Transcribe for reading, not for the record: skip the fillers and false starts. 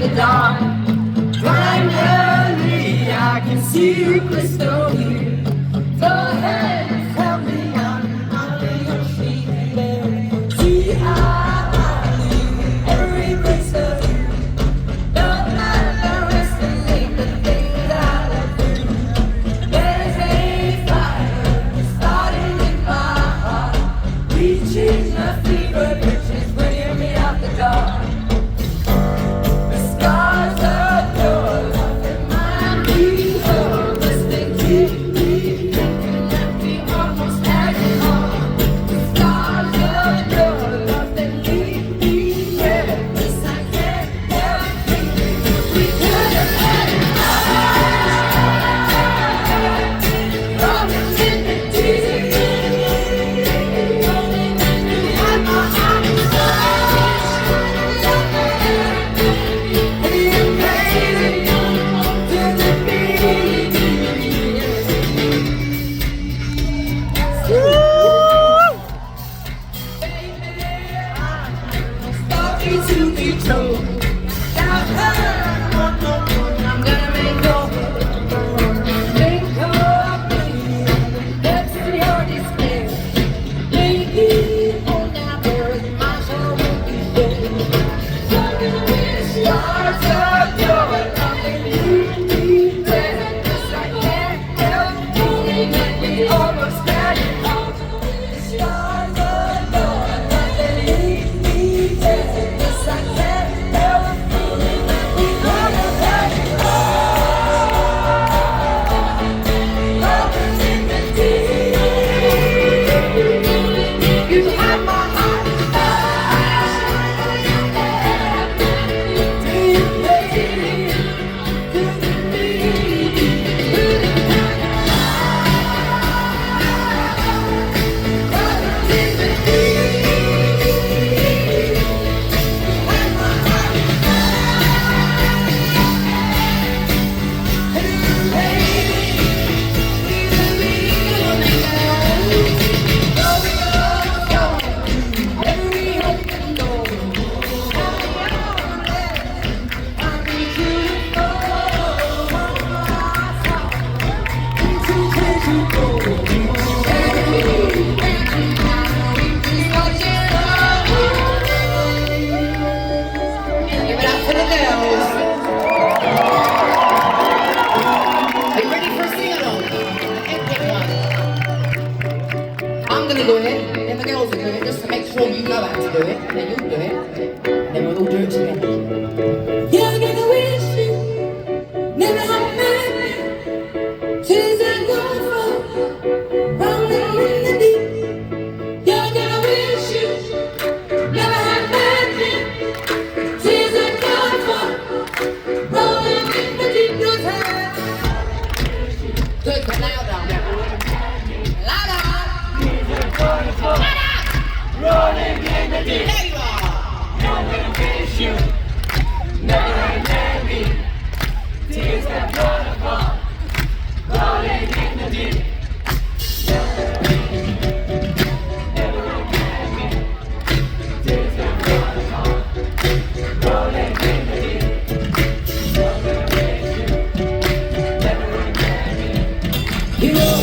of the dawn. Finally, I can see you crystal clear. Go ahead, help me on your feet, baby. See, I believe every piece of you. Don't underestimate the things that I do. There's a fire starting in my heart, reaching a fever pitch, is bringing me out the dark. The scars of your love remind me of this thing keep me thinking that we almost had it all. The scars of your love that leave me breathless, I can't help thinking we could have had it all. Promise in the deep, you had my heart inside. To be told, without her, I'm gonna make of me, that's your despair. Maybe on that earth, my soul will be there. Stars of your love and you be there. 'Cause I can't help feeling that we almost got it all. Stars of your love and leave me there. 'Cause I can't help feeling that we almost got it all. Lovers in the deep, you have my heart inside. Deep, baby, couldn't be. Lovers in the deep, you have my heart inside. Baby, we believe we'll make it. Go, every open door. I need you to go. Into you go. Give it up for the girls. Are you ready for a sing-along? Epic one. I'm gonna do it, then the girls will do it, just to make sure you know how to do it, and then you'll do it, and then we'll all do it together. You're gonna wish you never had met me. Tears are gonna fall, rolling in the deep. You're gonna wish you never had met me. Tears are gonna fall, rolling in the deep. Your time. Good, but louder. Louder. Rolling in the deep, There you are. I'm gonna miss you. Never let me. Tears that gonna fall. Rolling in the deep. Never let me. Tears that gonna fall. Rolling in the deep. I'm gonna miss you. Never let me. You know